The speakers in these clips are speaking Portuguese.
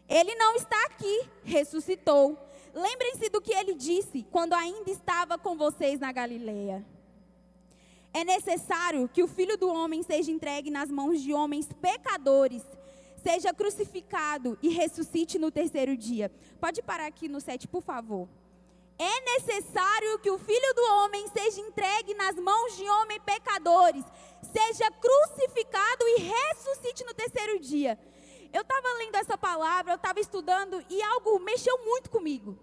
Ele não está aqui, ressuscitou. Lembrem-se do que ele disse quando ainda estava com vocês na Galileia. É necessário que o Filho do Homem seja entregue nas mãos de homens pecadores, seja crucificado e ressuscite no terceiro dia. Pode parar aqui no 7, por favor. É necessário que o Filho do Homem seja entregue nas mãos de homens pecadores, seja crucificado e ressuscite no terceiro dia. Eu estava lendo essa palavra, eu estava estudando e algo mexeu muito comigo.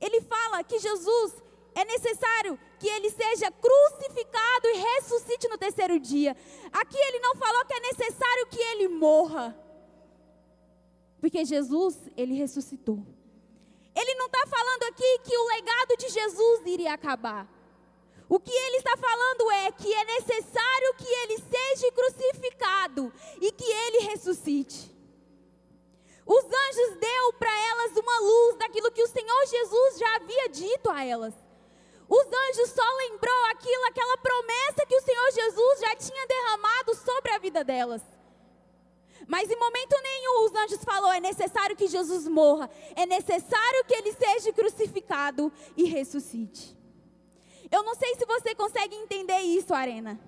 Ele fala que Jesus, é necessário que ele seja crucificado e ressuscite no terceiro dia. Aqui ele não falou que é necessário que ele morra, porque Jesus, ele ressuscitou. Ele não está falando aqui que o legado de Jesus iria acabar. O que ele está falando é que é necessário que ele seja crucificado e que ele ressuscite. Os anjos deu para elas uma luz daquilo que o Senhor Jesus já havia dito a elas. Os anjos só lembrou aquela promessa que o Senhor Jesus já tinha derramado sobre a vida delas. Mas em momento nenhum os anjos falou, é necessário que Jesus morra, é necessário que ele seja crucificado e ressuscite. Eu não sei se você consegue entender isso, Arena.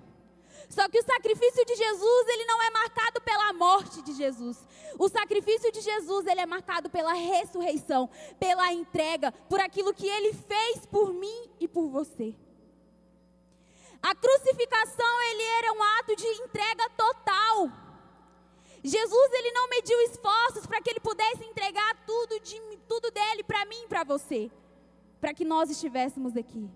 Só que o sacrifício de Jesus, ele não é marcado pela morte de Jesus. O sacrifício de Jesus, ele é marcado pela ressurreição, pela entrega, por aquilo que ele fez por mim e por você. A crucificação, ele era um ato de entrega total. Jesus, ele não mediu esforços para que ele pudesse entregar tudo dele para mim e para você, para que nós estivéssemos aqui.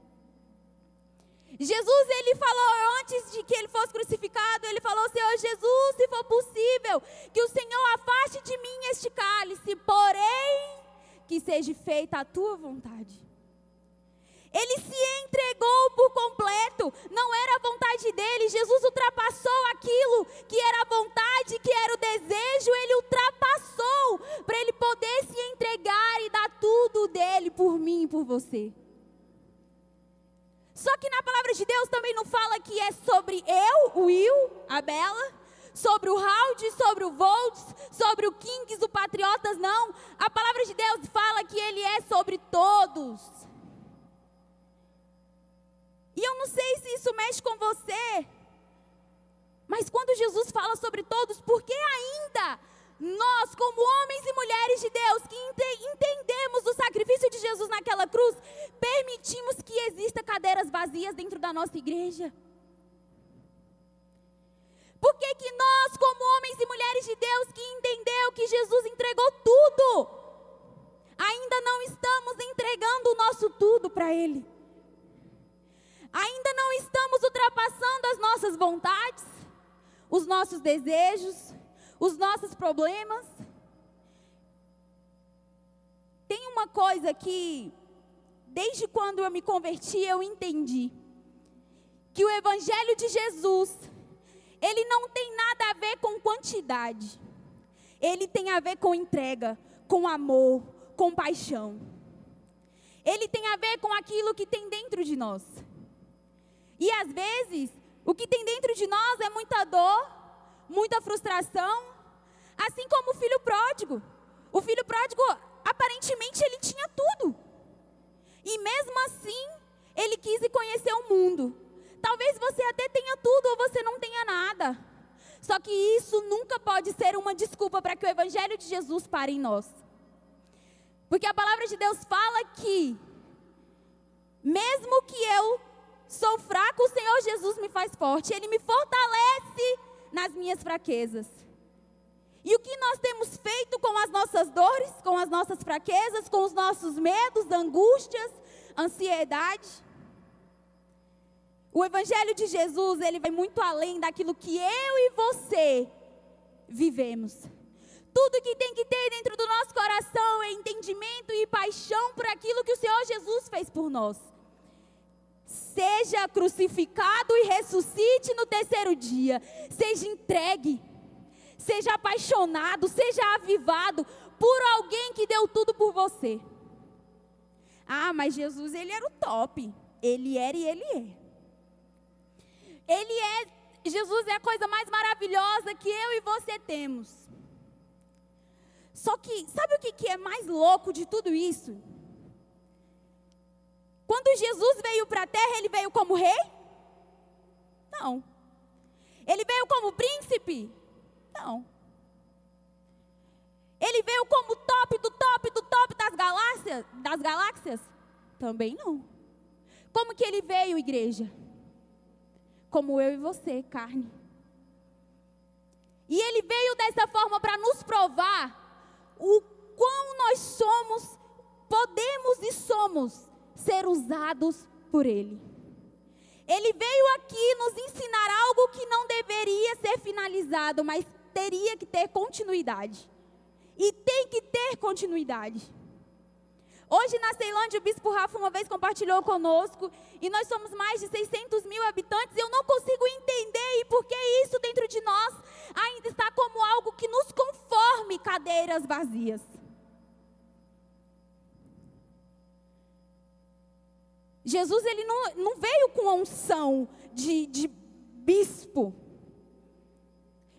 Jesus, ele falou, antes de que ele fosse crucificado, ele falou, Senhor Jesus, se for possível, que o Senhor afaste de mim este cálice, porém, que seja feita a tua vontade. Ele se entregou por completo, não era a vontade dele, Jesus ultrapassou aquilo que era a vontade, que era o desejo, ele ultrapassou, para ele poder se entregar e dar tudo dele por mim e por você. Só que na palavra de Deus também não fala que é sobre eu, o Will, a Bela, sobre o Raud, sobre o Volts, sobre o Kings, o Patriotas, não. A palavra de Deus fala que ele é sobre todos. E eu não sei se isso mexe com você, mas quando Jesus fala sobre todos, por que ainda nós, como homens e mulheres de Deus, que entendemos o sacrifício de Jesus naquela cruz, permitimos que exista cadeiras vazias dentro da nossa igreja? Por que que nós, como homens e mulheres de Deus, que entendeu que Jesus entregou tudo, ainda não estamos entregando o nosso tudo para Ele? Ainda não estamos ultrapassando as nossas vontades, os nossos desejos, os nossos problemas? Tem uma coisa que, desde quando eu me converti, eu entendi. Que o Evangelho de Jesus, ele não tem nada a ver com quantidade. Ele tem a ver com entrega, com amor, com paixão. Ele tem a ver com aquilo que tem dentro de nós. E às vezes, o que tem dentro de nós é muita dor, muita frustração, assim como o filho pródigo. O filho pródigo, aparentemente, ele tinha tudo. E mesmo assim, ele quis ir conhecer o mundo. Talvez você até tenha tudo ou você não tenha nada. Só que isso nunca pode ser uma desculpa para que o Evangelho de Jesus pare em nós. Porque a palavra de Deus fala que, mesmo que eu sou fraco, o Senhor Jesus me faz forte. Ele me fortalece nas minhas fraquezas. E o que nós temos feito com as nossas dores, com as nossas fraquezas, com os nossos medos, angústias, ansiedade? O Evangelho de Jesus, ele vai muito além daquilo que eu e você vivemos. Tudo que tem que ter dentro do nosso coração é entendimento e paixão por aquilo que o Senhor Jesus fez por nós. Seja crucificado e ressuscite no terceiro dia. Seja entregue, seja apaixonado, seja avivado por alguém que deu tudo por você. Mas Jesus, ele era o top. Ele era e ele é. Jesus é a coisa mais maravilhosa que eu e você temos. Só que, sabe o que é mais louco de tudo isso? Quando Jesus veio para a terra, ele veio como rei? Não. Ele veio como príncipe? Não. Ele veio como top do top do top das galáxias? Também não. Como que ele veio, igreja? Como eu e você, carne. E ele veio dessa forma para nos provar o quão nós somos, podemos e somos ser usados por ele. Ele veio aqui nos ensinar algo que não deveria ser finalizado, mas teria que ter continuidade. E tem que ter continuidade. Hoje na Ceilândia, o Bispo Rafa uma vez compartilhou conosco, e nós somos mais de 600 mil habitantes, e eu não consigo entender, e por que isso dentro de nós ainda está como algo que nos conforme cadeiras vazias. Jesus, ele não veio com a unção de bispo.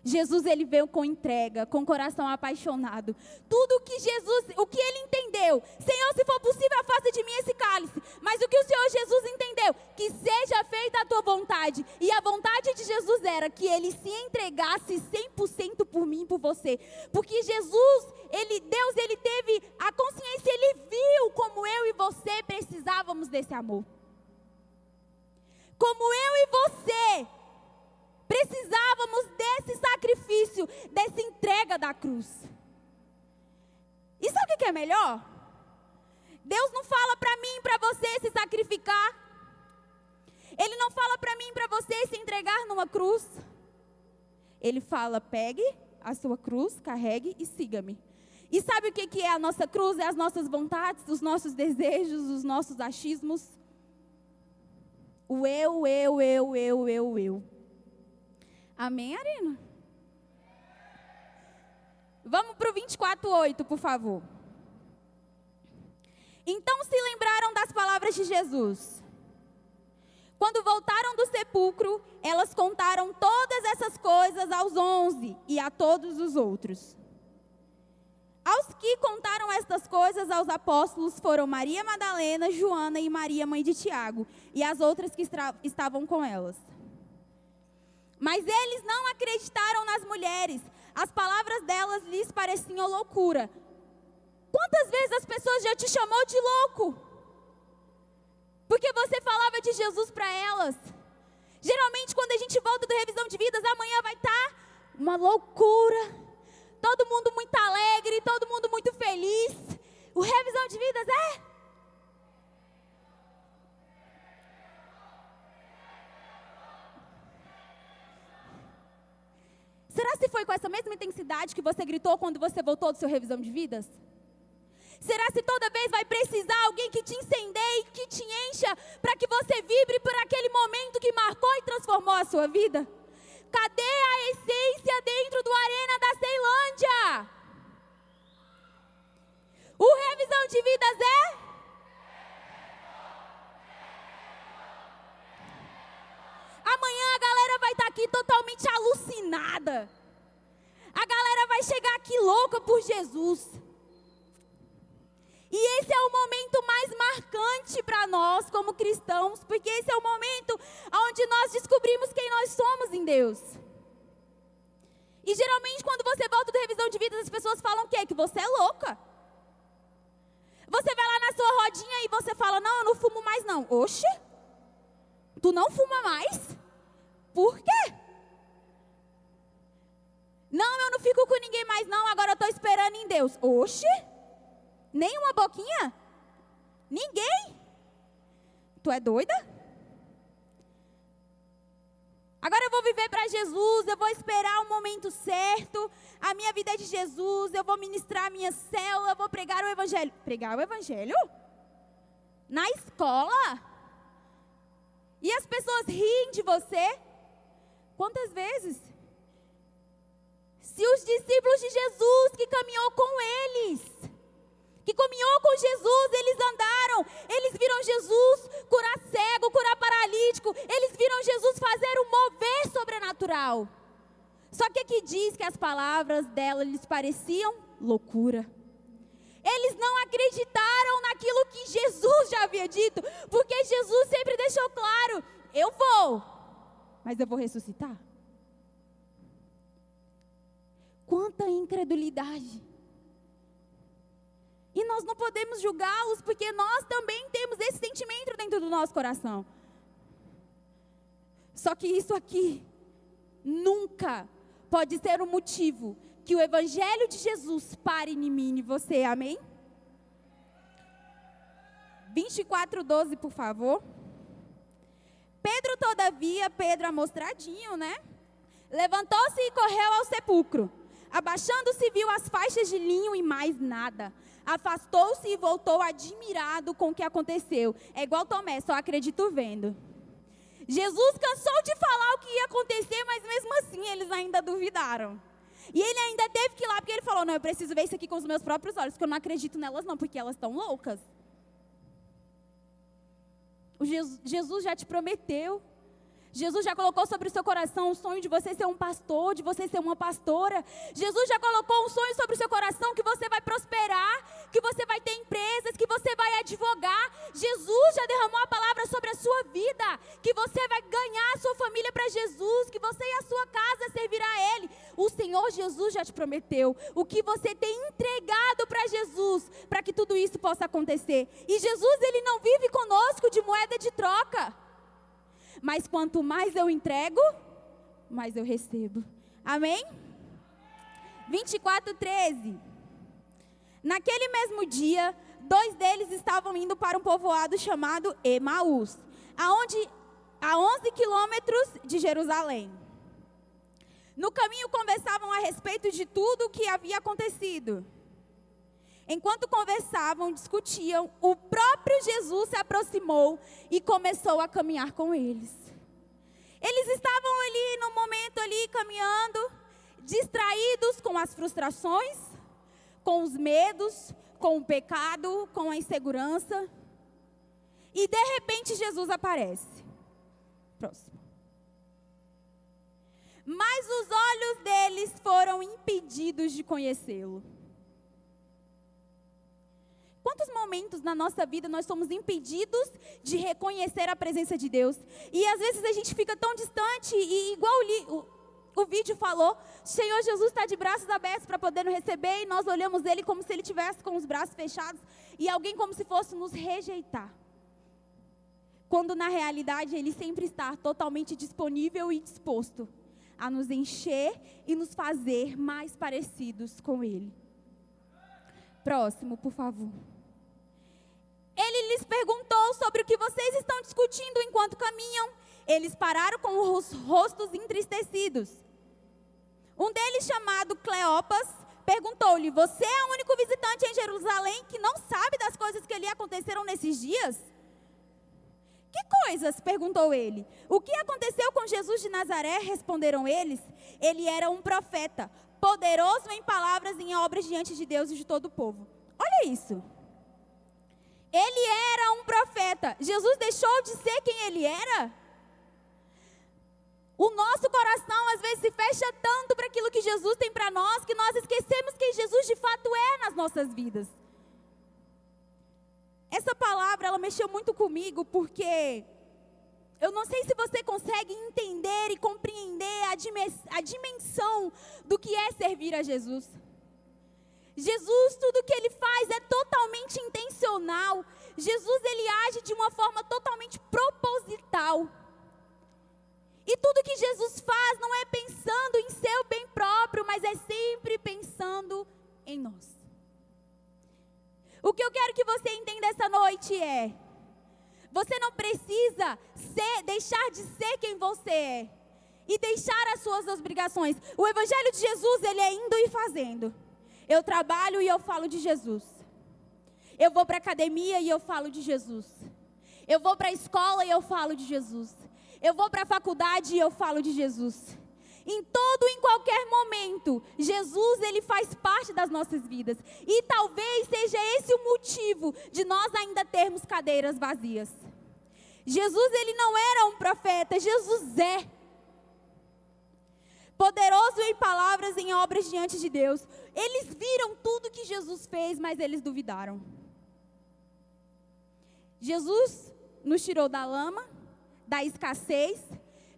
Jesus, ele veio com entrega, com coração apaixonado. Tudo que Jesus, o que ele entendeu, Senhor, se for possível, afasta de mim esse cálice. Mas o que o Senhor Jesus entendeu, que seja feita a tua vontade. E a vontade de Jesus era que ele se entregasse 100% por mim e por você. Porque Jesus, Deus, ele teve a consciência, ele viu como eu e você precisávamos desse amor. Como eu e você precisávamos desse sacrifício, dessa entrega da cruz. E sabe o que é melhor? Deus não fala para mim e para você se sacrificar. Ele não fala para mim e para você se entregar numa cruz. Ele fala, pegue a sua cruz, carregue e siga-me. E sabe o que é a nossa cruz? É as nossas vontades, os nossos desejos, os nossos achismos. O eu. Amém, Arina? Vamos para o 24:8, por favor. Então se lembraram das palavras de Jesus. Quando voltaram do sepulcro, elas contaram todas essas coisas aos 11 e a todos os outros. Aos que contaram estas coisas aos apóstolos foram Maria Madalena, Joana e Maria, mãe de Tiago, e as outras que estavam com elas. Mas eles não acreditaram nas mulheres. As palavras delas lhes pareciam loucura. Quantas vezes as pessoas já te chamou de louco? Porque você falava de Jesus para elas. Geralmente quando a gente volta do Revisão de Vidas, amanhã vai estar uma loucura. Todo mundo muito alegre, todo mundo muito feliz. O Revisão de Vidas é... Será se foi com essa mesma intensidade que você gritou quando você voltou do seu Revisão de Vidas? Será se toda vez vai precisar alguém que te incendeie, que te encha, para que você vibre por aquele momento que marcou e transformou a sua vida? Cadê a essência dentro do Arena da Ceilândia? O Revisão de Vidas é... Amanhã a galera vai estar aqui totalmente alucinada. A galera vai chegar aqui louca por Jesus. E esse é o momento mais marcante para nós como cristãos, porque esse é o momento onde nós descobrimos quem nós somos em Deus. E geralmente quando você volta do Revisão de Vidas, as pessoas falam o quê? Que você é louca. Você vai lá na sua rodinha e você fala, não, eu não fumo mais não. Oxe, tu não fuma mais? Por quê? Não, eu não fico com ninguém mais não, agora eu estou esperando em Deus. Oxe, nem uma boquinha? Ninguém? Tu é doida? Agora eu vou viver para Jesus, eu vou esperar o momento certo, a minha vida é de Jesus, eu vou ministrar a minha célula, eu vou pregar o Evangelho. Pregar o Evangelho? Na escola? E as pessoas riem de você? Quantas vezes? Se os discípulos de Jesus que caminhou com eles, que caminhou com Jesus, eles andaram, eles viram Jesus curar cego, curar paralítico, eles viram Jesus fazer um mover sobrenatural. Só que aqui diz que as palavras dela lhes pareciam loucura. Eles não acreditaram naquilo que Jesus já havia dito, porque Jesus sempre deixou claro: eu vou, mas eu vou ressuscitar. Quanta incredulidade! E nós não podemos julgá-los, porque nós também temos esse sentimento dentro do nosso coração. Só que isso aqui nunca pode ser um motivo que o Evangelho de Jesus pare em mim e em você, amém? 24:12, por favor. Pedro, todavia, Pedro amostradinho, né? Levantou-se e correu ao sepulcro. Abaixando-se, viu as faixas de linho e mais nada. Afastou-se e voltou admirado com o que aconteceu. É igual Tomé, só acredito vendo. Jesus cansou de falar o que ia acontecer, mas mesmo assim eles ainda duvidaram. E ele ainda teve que ir lá, porque ele falou: não, eu preciso ver isso aqui com os meus próprios olhos, porque eu não acredito nelas não, porque elas estão loucas. Jesus já te prometeu. Jesus já colocou sobre o seu coração o sonho de você ser um pastor, de você ser uma pastora. Jesus já colocou um sonho sobre o seu coração que você vai prosperar, que você vai ter empresas, que você vai advogar. Jesus já derramou a palavra sobre a sua vida, que você vai ganhar a sua família para Jesus, que você e a sua casa servirá a Ele. O Senhor Jesus já te prometeu o que você tem entregado para Jesus, para que tudo isso possa acontecer. E Jesus, Ele não vive conosco de moeda de troca. Mas quanto mais eu entrego, mais eu recebo. Amém? 24:13. Naquele mesmo dia, 2 deles estavam indo para um povoado chamado Emaús, a 11 quilômetros de Jerusalém. No caminho conversavam a respeito de tudo o que havia acontecido. Enquanto conversavam, discutiam, o próprio Jesus se aproximou e começou a caminhar com eles. Eles estavam ali, no momento ali, caminhando, distraídos com as frustrações, com os medos, com o pecado, com a insegurança. E de repente Jesus aparece. Próximo. Mas os olhos deles foram impedidos de conhecê-lo. Quantos momentos na nossa vida nós somos impedidos de reconhecer a presença de Deus? E às vezes a gente fica tão distante e igual o vídeo falou, o Senhor Jesus está de braços abertos para poder nos receber e nós olhamos Ele como se Ele estivesse com os braços fechados e alguém como se fosse nos rejeitar. Quando na realidade Ele sempre está totalmente disponível e disposto a nos encher e nos fazer mais parecidos com Ele. Próximo, por favor. Ele lhes perguntou sobre o que vocês estão discutindo enquanto caminham. Eles pararam com os rostos entristecidos. Um deles, chamado Cleopas, perguntou-lhe: você é o único visitante em Jerusalém que não sabe das coisas que ali aconteceram nesses dias? Que coisas? Perguntou ele. O que aconteceu com Jesus de Nazaré? Responderam eles. Ele era um profeta, poderoso em palavras e em obras diante de Deus e de todo o povo. Olha isso. Ele era um profeta. Jesus deixou de ser quem ele era? O nosso coração às vezes se fecha tanto para aquilo que Jesus tem para nós, que nós esquecemos quem Jesus de fato é nas nossas vidas. Essa palavra, ela mexeu muito comigo, porque eu não sei se você consegue entender e compreender a dimensão do que é servir a Jesus. Jesus, tudo que Ele faz é totalmente intencional. Jesus, Ele age de uma forma totalmente proposital. E tudo que Jesus faz não é pensando em seu bem próprio, mas é sempre pensando em nós. O que eu quero que você entenda essa noite é: você não precisa deixar de ser quem você é e deixar as suas obrigações. O Evangelho de Jesus, ele é indo e fazendo. Eu trabalho e eu falo de Jesus. Eu vou para a academia e eu falo de Jesus. Eu vou para a escola e eu falo de Jesus. Eu vou para a faculdade e eu falo de Jesus. Em todo e em qualquer momento, Jesus, ele faz parte das nossas vidas. E talvez seja esse o motivo de nós ainda termos cadeiras vazias. Jesus, ele não era um profeta, Jesus é. poderoso em palavras, em obras diante de Deus. Eles viram tudo que Jesus fez, mas eles duvidaram. Jesus nos tirou da lama, da escassez.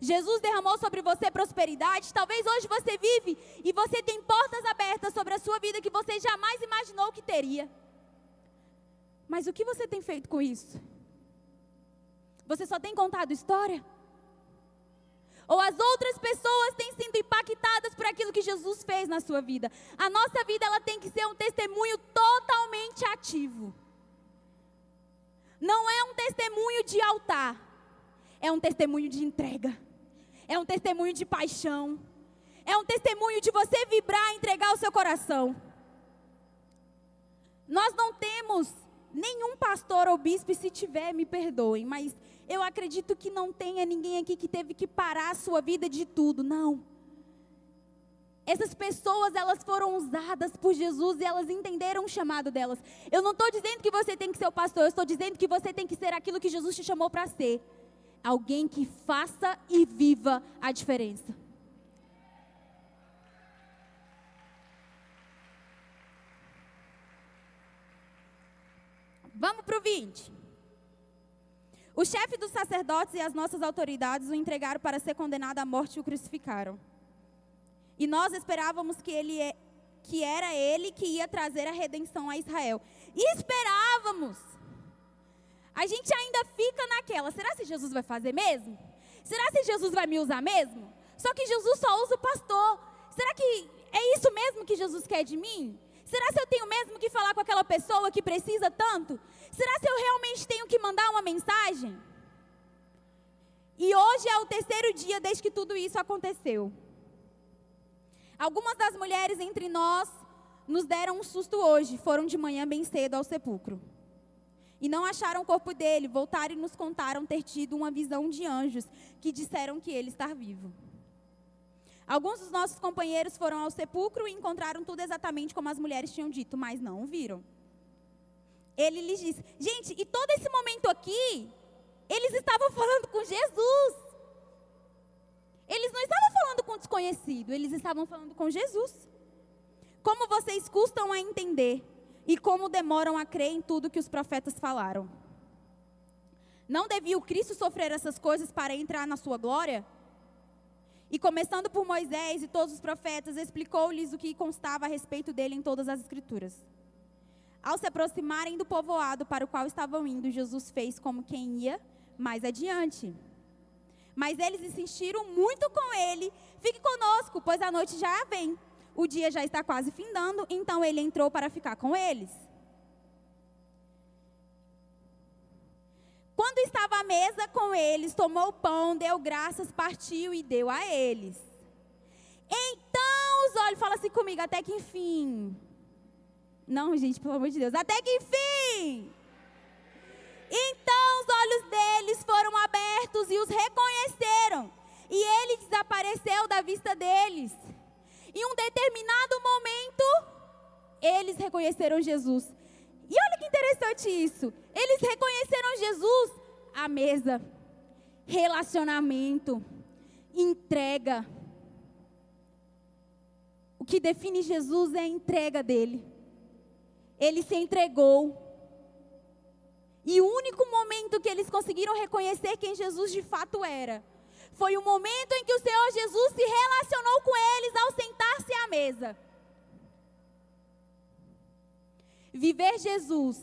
Jesus derramou sobre você prosperidade. Talvez hoje você vive e você tem portas abertas sobre a sua vida que você jamais imaginou que teria. Mas o que você tem feito com isso? Você só tem contado história? Ou as outras pessoas têm sido impactadas por aquilo que Jesus fez na sua vida? A nossa vida, ela tem que ser um testemunho totalmente ativo. Não é um testemunho de altar. É um testemunho de entrega. É um testemunho de paixão. É um testemunho de você vibrar e entregar o seu coração. Nós não temos nenhum pastor ou bispo, e se tiver, me perdoem, mas eu acredito que não tenha ninguém aqui que teve que parar a sua vida de tudo, não. Essas pessoas, elas foram usadas por Jesus e elas entenderam o chamado delas. Eu não estou dizendo que você tem que ser o pastor, eu estou dizendo que você tem que ser aquilo que Jesus te chamou para ser. Alguém que faça e viva a diferença. Vamos para o 20. O chefe dos sacerdotes e as nossas autoridades o entregaram para ser condenado à morte e o crucificaram. E nós esperávamos que era ele que ia trazer a redenção a Israel. E esperávamos. A gente ainda fica naquela, será que Jesus vai fazer mesmo? Será que Jesus vai me usar mesmo? Só que Jesus só usa o pastor. Será que é isso mesmo que Jesus quer de mim? Será que eu tenho mesmo que falar com aquela pessoa que precisa tanto? Será que eu realmente tenho que mandar uma mensagem? E hoje é o 3º dia desde que tudo isso aconteceu. Algumas das mulheres entre nós nos deram um susto hoje. Foram de manhã bem cedo ao sepulcro. E não acharam o corpo dele. Voltaram e nos contaram ter tido uma visão de anjos que disseram que ele está vivo. Alguns dos nossos companheiros foram ao sepulcro e encontraram tudo exatamente como as mulheres tinham dito, mas não o viram. Ele lhes disse, gente, e todo esse momento aqui, eles estavam falando com Jesus. Eles não estavam falando com desconhecido, eles estavam falando com Jesus. Como vocês custam a entender e como demoram a crer em tudo que os profetas falaram. Não devia o Cristo sofrer essas coisas para entrar na sua glória? E começando por Moisés e todos os profetas, explicou-lhes o que constava a respeito dele em todas as escrituras. Ao se aproximarem do povoado para o qual estavam indo, Jesus fez como quem ia mais adiante. Mas eles insistiram muito com ele, fique conosco, pois a noite já vem. O dia já está quase findando, então ele entrou para ficar com eles. Quando estava à mesa com eles, tomou o pão, deu graças, partiu e deu a eles. Então os olhos, fala assim comigo, até que enfim. Não, gente, pelo amor de Deus, até que enfim. Então os olhos deles foram abertos e os reconheceram. E ele desapareceu da vista deles. Em um determinado momento, eles reconheceram Jesus. E olha que interessante isso. Eles reconheceram Jesus à mesa. Relacionamento. Entrega. O que define Jesus é a entrega dele. Ele se entregou. E o único momento que eles conseguiram reconhecer quem Jesus de fato era, foi o momento em que o Senhor Jesus se relacionou com eles ao sentar-se à mesa. Viver Jesus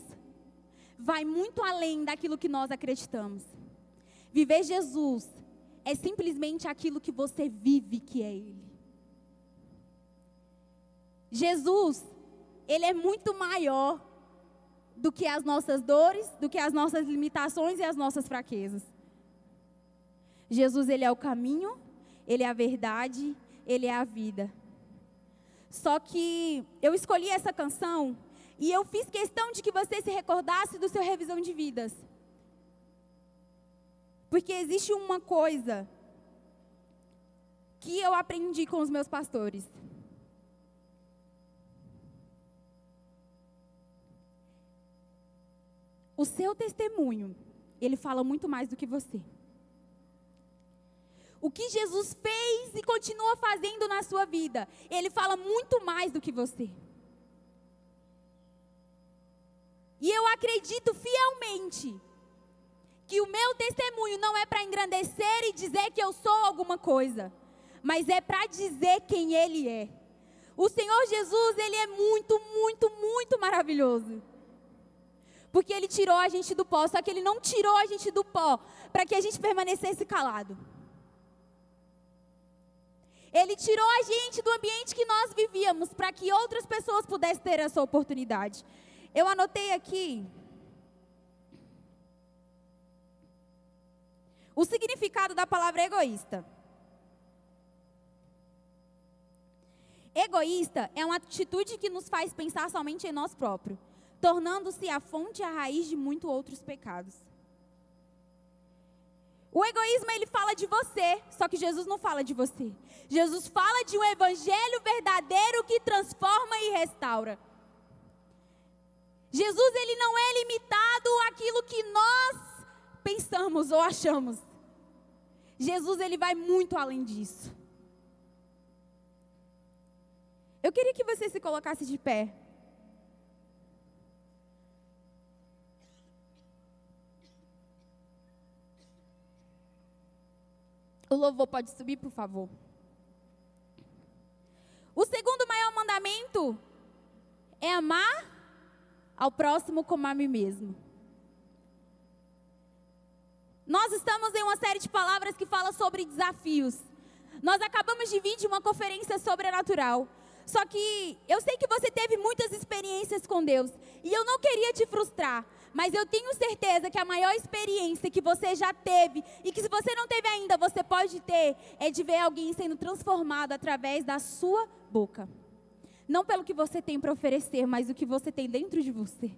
vai muito além daquilo que nós acreditamos. Viver Jesus é simplesmente aquilo que você vive, que é Ele. Jesus, Ele é muito maior do que as nossas dores, do que as nossas limitações e as nossas fraquezas. Jesus, Ele é o caminho, Ele é a verdade, Ele é a vida. Só que eu escolhi essa canção e eu fiz questão de que você se recordasse do seu revisão de vidas. Porque existe uma coisa que eu aprendi com os meus pastores. O seu testemunho, ele fala muito mais do que você. O que Jesus fez e continua fazendo na sua vida, Ele fala muito mais do que você. E eu acredito fielmente que o meu testemunho não é para engrandecer e dizer que eu sou alguma coisa, mas é para dizer quem Ele é. O Senhor Jesus, Ele é muito, muito, muito maravilhoso. Porque Ele tirou a gente do pó, só que Ele não tirou a gente do pó para que a gente permanecesse calado. Ele tirou a gente do ambiente que nós vivíamos para que outras pessoas pudessem ter essa oportunidade. Eu anotei aqui o significado da palavra egoísta. Egoísta é uma atitude que nos faz pensar somente em nós próprios, tornando-se a fonte e a raiz de muitos outros pecados. O egoísmo, ele fala de você, só que Jesus não fala de você. Jesus fala de um evangelho verdadeiro que transforma e restaura. Jesus, ele não é limitado àquilo que nós pensamos ou achamos. Jesus, ele vai muito além disso. Eu queria que você se colocasse de pé. O louvor pode subir, por favor. O segundo maior mandamento é amar ao próximo como a mim mesmo. Nós estamos em uma série de palavras que fala sobre desafios. Nós acabamos de vir de uma conferência sobrenatural. Só que eu sei que você teve muitas experiências com Deus. E eu não queria te frustrar. Mas eu tenho certeza que a maior experiência que você já teve, e que se você não teve ainda, você pode ter, é de ver alguém sendo transformado através da sua boca. Não pelo que você tem para oferecer, mas o que você tem dentro de você.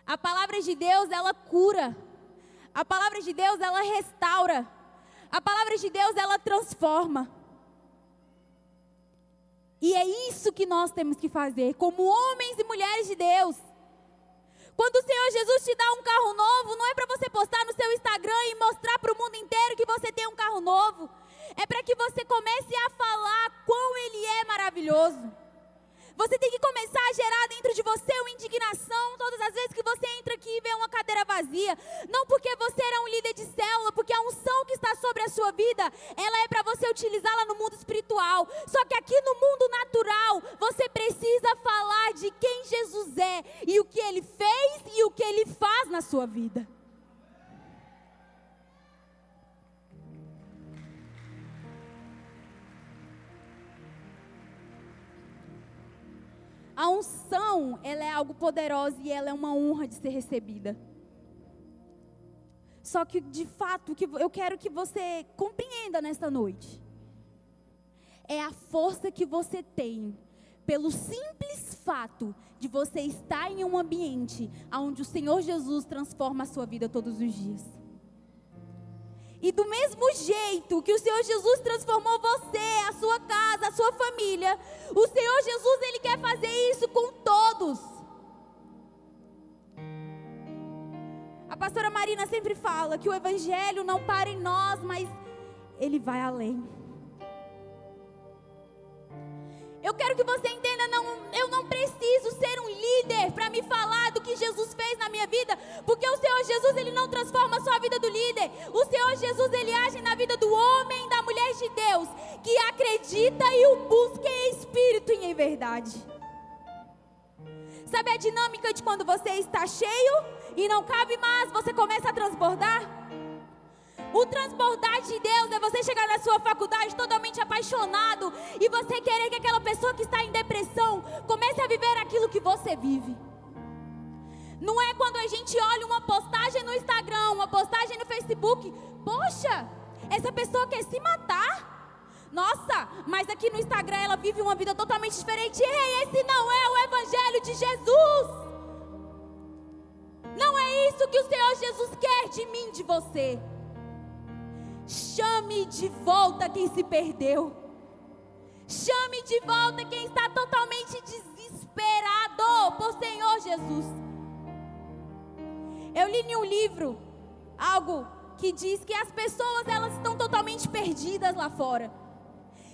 A palavra de Deus, ela cura. A palavra de Deus, ela restaura. A palavra de Deus, ela transforma. E é isso que nós temos que fazer, como homens e mulheres de Deus. Quando o Senhor Jesus te dá um carro novo, não é para você postar no seu Instagram e mostrar para o mundo inteiro que você tem um carro novo. É para que você comece a falar quão Ele é maravilhoso. Você tem que começar a gerar dentro de você uma indignação todas as vezes que você entra aqui e vê uma cadeira vazia. Não porque você era um líder de célula, porque a unção que está sobre a sua vida, ela é para você utilizá-la no mundo espiritual. Só que aqui no mundo natural, você precisa falar de quem Jesus é e o que Ele fez e o que Ele faz na sua vida. A unção, ela é algo poderoso e ela é uma honra de ser recebida. Só que, de fato, o que eu quero que você compreenda nesta noite é a força que você tem pelo simples fato de você estar em um ambiente onde o Senhor Jesus transforma a sua vida todos os dias. E do mesmo jeito que o Senhor Jesus transformou você, a sua casa, a sua família, o Senhor Jesus, Ele quer fazer isso com todos. A pastora Marina sempre fala que o Evangelho não para em nós, mas ele vai além. Eu quero que você entenda, eu não preciso ser um líder para me falar do que Jesus fez na minha vida, porque o Senhor Jesus, Ele não transforma só a vida do líder. O Senhor Jesus, Ele age na vida do homem e da mulher de Deus, que acredita e o busca em espírito e em verdade. Sabe a dinâmica de quando você está cheio e não cabe mais, você começa a transbordar? O transbordar de Deus é você chegar na sua faculdade totalmente apaixonado e você querer que aquela pessoa que está em depressão comece a viver aquilo que você vive. Não é quando a gente olha uma postagem no Instagram, uma postagem no Facebook, poxa, essa pessoa quer se matar. Nossa, mas aqui no Instagram ela vive uma vida totalmente diferente. Ei, esse não é o Evangelho de Jesus. Não é isso que o Senhor Jesus quer de mim, de você. Chame de volta quem se perdeu. Chame de volta quem está totalmente desesperado por Senhor Jesus. Eu li em um livro algo que diz que as pessoas, elas estão totalmente perdidas lá fora.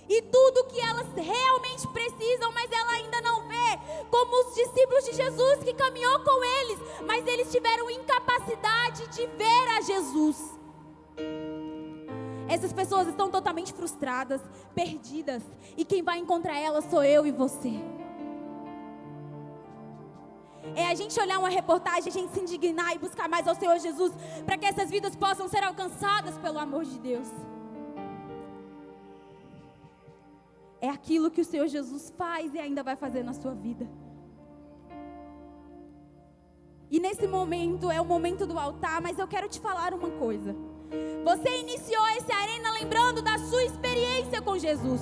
E tudo que elas realmente precisam, mas ela ainda não vê, como os discípulos de Jesus que caminhou com eles, mas eles tiveram incapacidade de ver a Jesus. Essas pessoas estão totalmente frustradas, perdidas, e quem vai encontrar elas sou eu e você. É a gente olhar uma reportagem, a gente se indignar e buscar mais ao Senhor Jesus, para que essas vidas possam ser alcançadas pelo amor de Deus. É aquilo que o Senhor Jesus faz e ainda vai fazer na sua vida. E nesse momento, é o momento do altar, mas eu quero te falar uma coisa. Você iniciou esse arena lembrando da sua experiência com Jesus.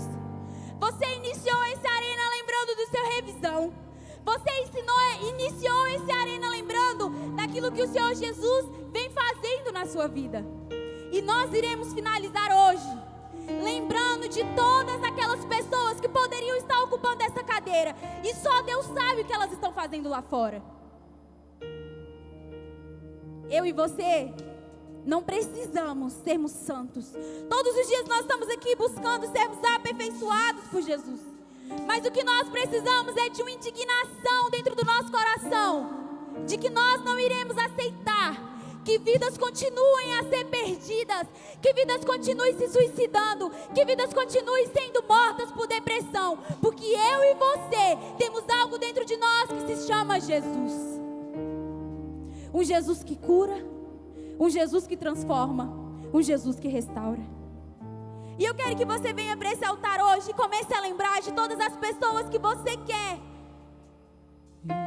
Você iniciou esse arena lembrando do seu revisão. Você iniciou esse arena lembrando daquilo que o Senhor Jesus vem fazendo na sua vida. E nós iremos finalizar hoje lembrando de todas aquelas pessoas que poderiam estar ocupando essa cadeira e só Deus sabe o que elas estão fazendo lá fora. Eu e você não precisamos sermos santos. Todos os dias nós estamos aqui buscando sermos aperfeiçoados por Jesus. Mas o que nós precisamos é de uma indignação dentro do nosso coração, de que nós não iremos aceitar que vidas continuem a ser perdidas, que vidas continuem se suicidando, que vidas continuem sendo mortas por depressão, porque eu e você temos algo dentro de nós que se chama Jesus. Um Jesus que cura, um Jesus que transforma, um Jesus que restaura. E eu quero que você venha para esse altar hoje e comece a lembrar de todas as pessoas que você quer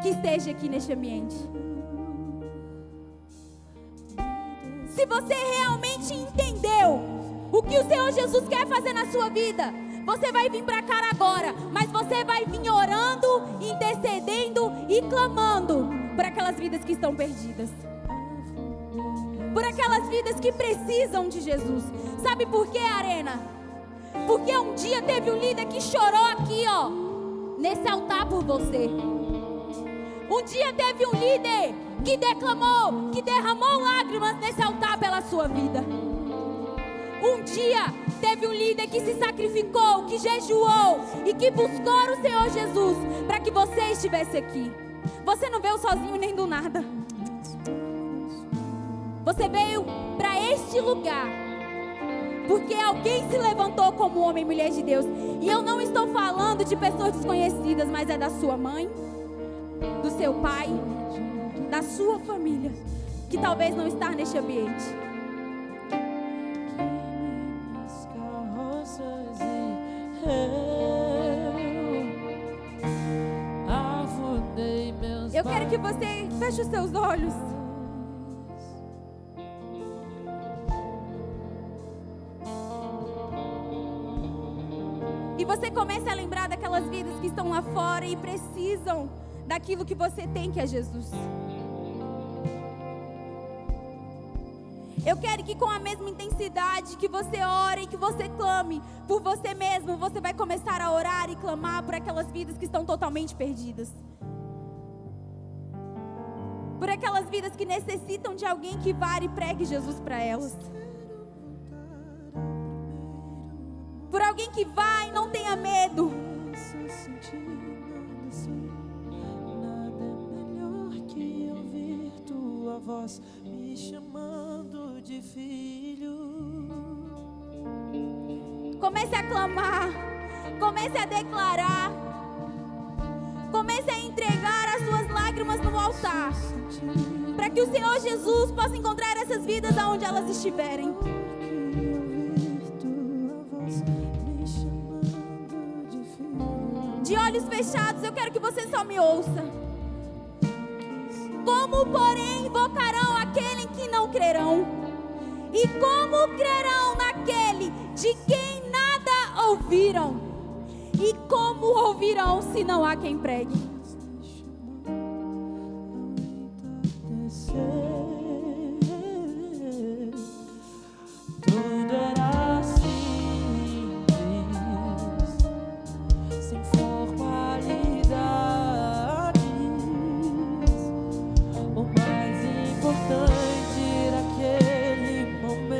que esteja aqui neste ambiente. Se você realmente entendeu o que o Senhor Jesus quer fazer na sua vida, você vai vir para cá agora, mas você vai vir orando, intercedendo e clamando por aquelas vidas que estão perdidas, por aquelas vidas que precisam de Jesus. Sabe por quê, Arena? Porque um dia teve um líder que chorou aqui, ó, nesse altar por você. Um dia teve um líder que declamou, que derramou lágrimas nesse altar pela sua vida. Um dia teve um líder que se sacrificou, que jejuou e que buscou o Senhor Jesus para que você estivesse aqui. Você não veio sozinho nem do nada. Você veio para este lugar porque alguém se levantou como homem e mulher de Deus. E eu não estou falando de pessoas desconhecidas, mas é da sua mãe, do seu pai, da sua família, que talvez não está neste ambiente. Eu quero que você feche os seus olhos. E você comece a lembrar daquelas vidas que estão lá fora e precisam daquilo que você tem, que é Jesus. Eu quero que com a mesma intensidade que você ore e que você clame por você mesmo, você vai começar a orar e clamar por aquelas vidas que estão totalmente perdidas. Por aquelas vidas que necessitam de alguém que vá e pregue Jesus para elas. Por alguém que vá e não tenha medo. Nada é melhor que ouvir tua voz me chamando de filho. Comece a clamar, comece a declarar, comece a entregar as suas lágrimas no altar, para que o Senhor Jesus possa encontrar essas vidas aonde elas estiverem. De olhos fechados, eu quero que você só me ouça. Como, porém, invocarão aquele em que não crerão? E como crerão naquele de quem nada ouviram? E como ouvirão se não há quem pregue? Tudo era simples, sem formalidades. O mais importante naquele momento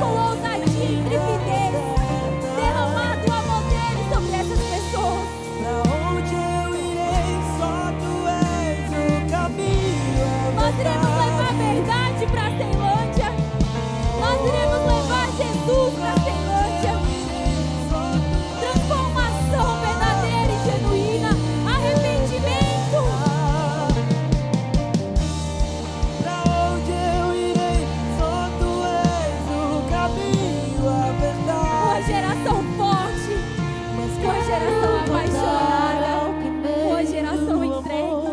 com ousadia e intrepidez, derramado o amor dele sobre essas pessoas. Pra onde eu irei, só tu és o caminho. Nós iremos levar a verdade para a Ceilândia. Nós iremos levar Jesus para a Ceilândia. Transformação verdadeira e genuína. Arrependimento. Pra onde eu irei, só tu és o caminho, a verdade. Uma geração forte. Uma geração apaixonada. Uma geração entregue.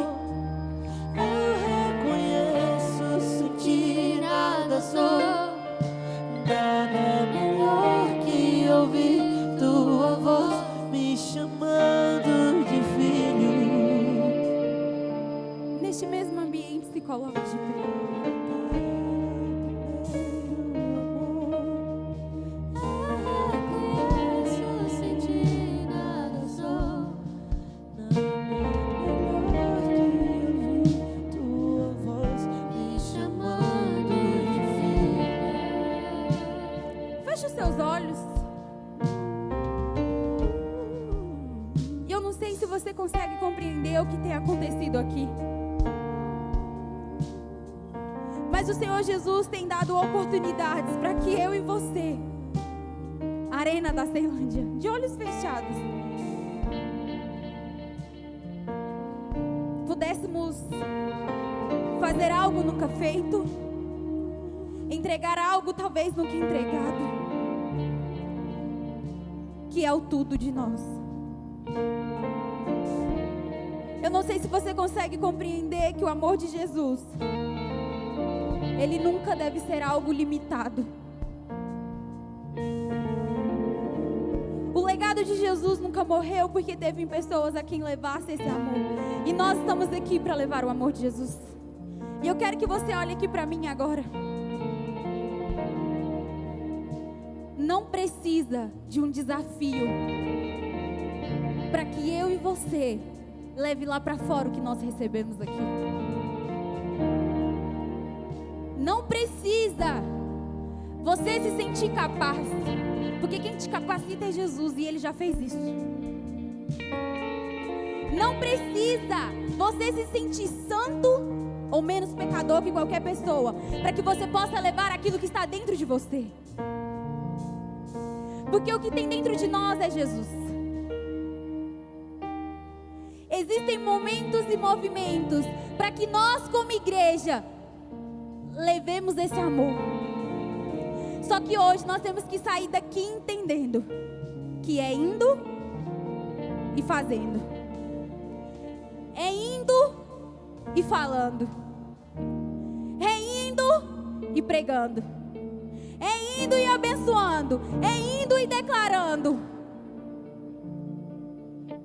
Eu reconheço, sentir nada sou. Nada é melhor que ouvir tua voz me chamando de filho. Neste mesmo ambiente se coloca de pé. Reconheço, sentir nada sou. Nada é melhor que ouvir tua voz me chamando de filho. Feche os seus olhos. E eu não sei se você consegue compreender o que tem acontecido aqui. Mas o Senhor Jesus tem dado oportunidades para que eu e você, Arena da Ceilândia, de olhos fechados, pudéssemos fazer algo nunca feito, entregar algo talvez nunca entregado, que é o tudo de nós. Eu não sei se você consegue compreender que o amor de Jesus, ele nunca deve ser algo limitado. O legado de Jesus nunca morreu porque teve pessoas a quem levasse esse amor. E nós estamos aqui para levar o amor de Jesus. E eu quero que você olhe aqui para mim agora. Não precisa de um desafio para que eu e você leve lá para fora o que nós recebemos aqui. Não precisa você se sentir capaz, porque quem te capacita é Jesus e Ele já fez isso. Não precisa você se sentir santo ou menos pecador que qualquer pessoa, para que você possa levar aquilo que está dentro de você. Porque o que tem dentro de nós é Jesus. Existem momentos e movimentos para que nós, como igreja, levemos esse amor. Só que hoje nós temos que sair daqui entendendo que é indo e fazendo. É indo e falando. É indo e pregando. É indo e abençoando. É indo e declarando.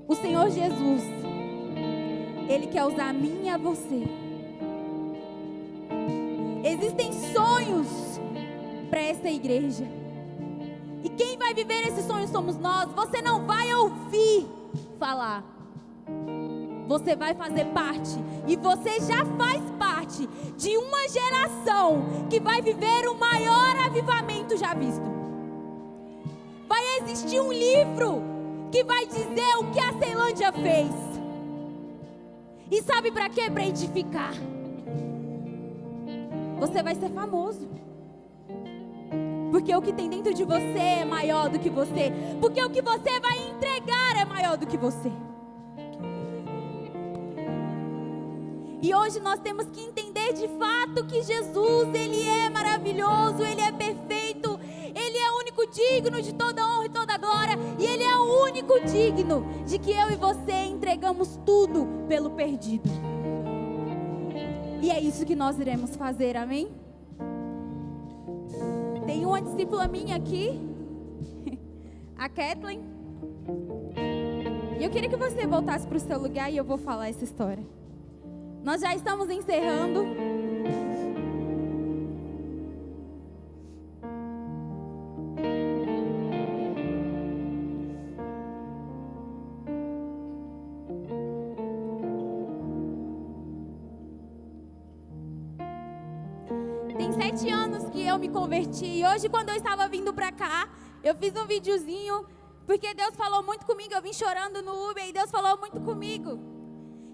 O Senhor Jesus, Ele quer usar a mim e a você. Existem sonhos para essa igreja. E quem vai viver esses sonhos somos nós. Você não vai ouvir falar. Você vai fazer parte. E você já faz parte de uma geração que vai viver o maior avivamento já visto. Vai existir um livro que vai dizer o que a Ceilândia fez. E sabe para quê? Para edificar. Você vai ser famoso. Porque o que tem dentro de você é maior do que você. Porque o que você vai entregar é maior do que você. E hoje nós temos que entender de fato que Jesus, Ele é maravilhoso, Ele é perfeito, Ele é o único digno de toda honra e toda glória. E Ele é o único digno de que eu e você entregamos tudo pelo perdido. E é isso que nós iremos fazer, amém? Tem uma discípula minha aqui, a Kathleen. E eu queria que você voltasse para o seu lugar e eu vou falar essa história. Nós já estamos encerrando. Tem Tem 7 anos que eu me converti. E hoje, quando eu estava vindo para cá, eu fiz um videozinho, porque Deus falou muito comigo. Eu vim chorando no Uber e Deus falou muito comigo.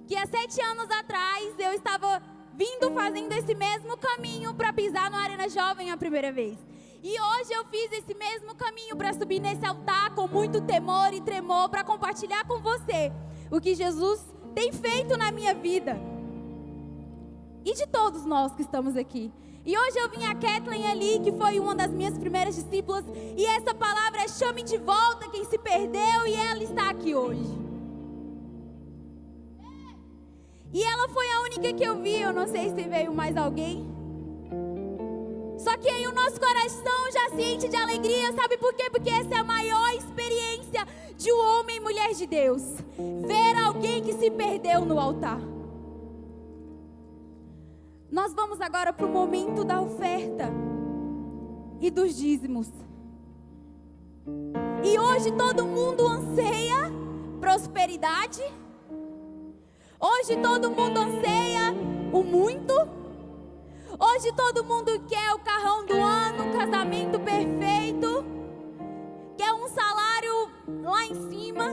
Que há 7 anos atrás, eu estava vindo fazendo esse mesmo caminho para pisar no Arena Jovem a primeira vez. E hoje eu fiz esse mesmo caminho para subir nesse altar com muito temor e tremor, para compartilhar com você o que Jesus tem feito na minha vida. E de todos nós que estamos aqui. E hoje eu vim a Kathleen ali, que foi uma das minhas primeiras discípulas. E essa palavra é: chame de volta quem se perdeu, e ela está aqui hoje. E ela foi a única que eu vi, eu não sei se veio mais alguém. Só que aí o nosso coração já se enche de alegria, sabe por quê? Porque essa é a maior experiência de um homem e mulher de Deus. Ver alguém que se perdeu no altar. Nós vamos agora para o momento da oferta e dos dízimos. E hoje todo mundo anseia prosperidade. Hoje todo mundo anseia o muito. Hoje todo mundo quer o carrão do ano, o casamento perfeito, quer um salário lá em cima.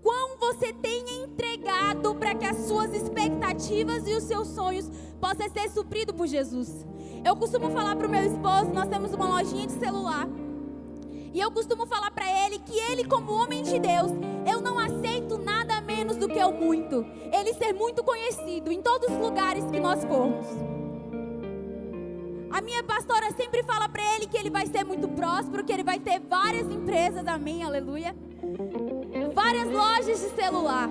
Quão você tem entregado para que as suas expectativas e os seus sonhos possam ser supridos por Jesus? Eu costumo falar para o meu esposo, nós temos uma lojinha de celular. E eu costumo falar para ele que ele, como homem de Deus, eu não aceito nada menos do que o muito. Ele ser muito conhecido em todos os lugares que nós formos. A minha pastora sempre fala para ele que ele vai ser muito próspero, que ele vai ter várias empresas, amém, aleluia. Várias lojas de celular.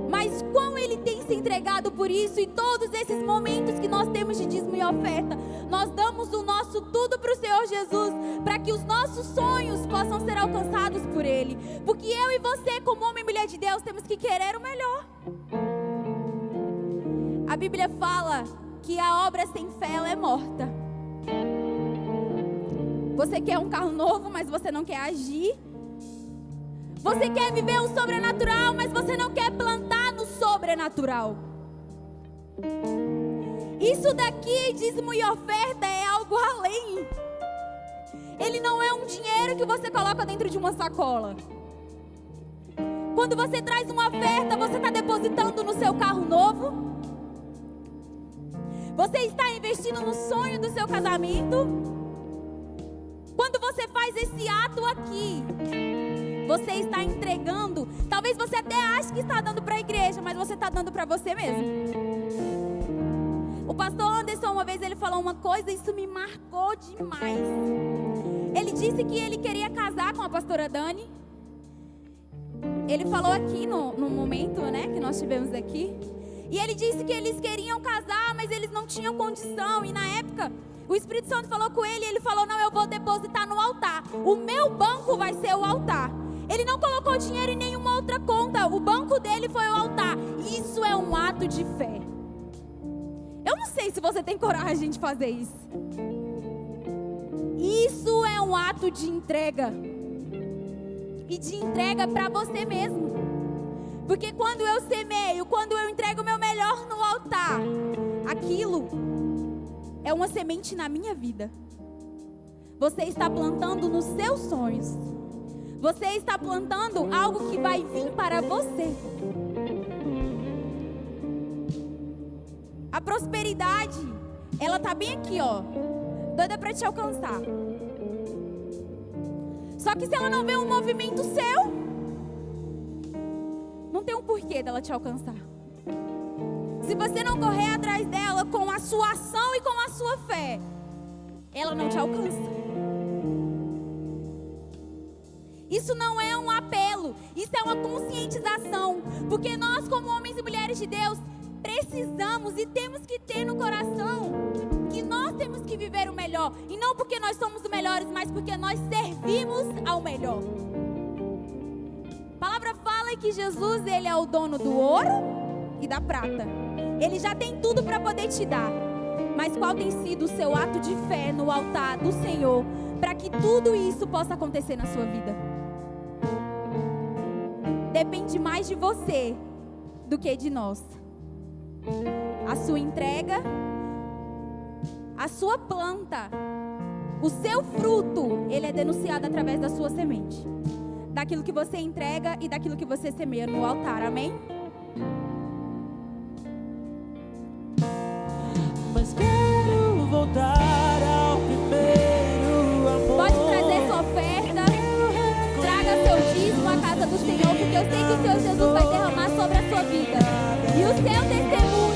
Mas como ele tem se entregado por isso, e todos esses momentos que nós temos de dízimo e oferta, nós damos o nosso tudo para o Senhor Jesus, para que os nossos sonhos possam ser alcançados por Ele. Porque eu e você, como homem e mulher de Deus, temos que querer o melhor. A Bíblia fala que a obra sem fé, ela é morta. Você quer um carro novo, mas você não quer agir. Você quer viver o sobrenatural, mas você não quer plantar no sobrenatural. Isso daqui, dízimo e oferta, é algo além. Ele não é um dinheiro que você coloca dentro de uma sacola. Quando você traz uma oferta, você está depositando no seu carro novo. Você está investindo no sonho do seu casamento. Quando você faz esse ato aqui, você está entregando. Talvez você até ache que está dando para a igreja, mas você está dando para você mesmo. O pastor Anderson, uma vez, ele falou uma coisa, isso me marcou demais. Ele disse que ele queria casar com a pastora Dani. Ele falou aqui no momento, né, que nós tivemos aqui. E ele disse que eles queriam casar, mas eles não tinham condição. E na época, o Espírito Santo falou com ele, e ele falou: não, eu vou depositar no altar. O meu banco vai ser o altar. Ele não colocou dinheiro em nenhuma outra conta. O banco dele foi o altar. Isso é um ato de fé. Eu não sei se você tem coragem de fazer isso. Isso é um ato de entrega. E de entrega para você mesmo. Porque quando eu semeio, quando eu entrego o meu melhor no altar, aquilo é uma semente na minha vida. Você está plantando nos seus sonhos. Você está plantando algo que vai vir para você. A prosperidade, ela tá bem aqui, ó, doida para te alcançar. Só que se ela não vê um movimento seu, não tem um porquê dela te alcançar. Se você não correr atrás dela com a sua ação e com a sua fé, ela não te alcança. Isso não é um apelo, isso é uma conscientização. Porque nós, como homens e mulheres de Deus, precisamos e temos que ter no coração que nós temos que viver o melhor. E não porque nós somos os melhores, mas porque nós servimos ao melhor. A palavra fala que Jesus, ele é o dono do ouro e da prata. Ele já tem tudo para poder te dar. Mas qual tem sido o seu ato de fé no altar do Senhor para que tudo isso possa acontecer na sua vida? Depende mais de você do que de nós. A sua entrega, a sua planta, o seu fruto, ele é denunciado através da sua semente. Daquilo que você entrega e daquilo que você semeia no altar, amém? Mas quero voltar ao primeiro amor. Pode trazer sua oferta, traga seu dízimo à casa do Senhor, porque eu sei que o Senhor Jesus vai derramar sobre a sua vida. E o seu testemunho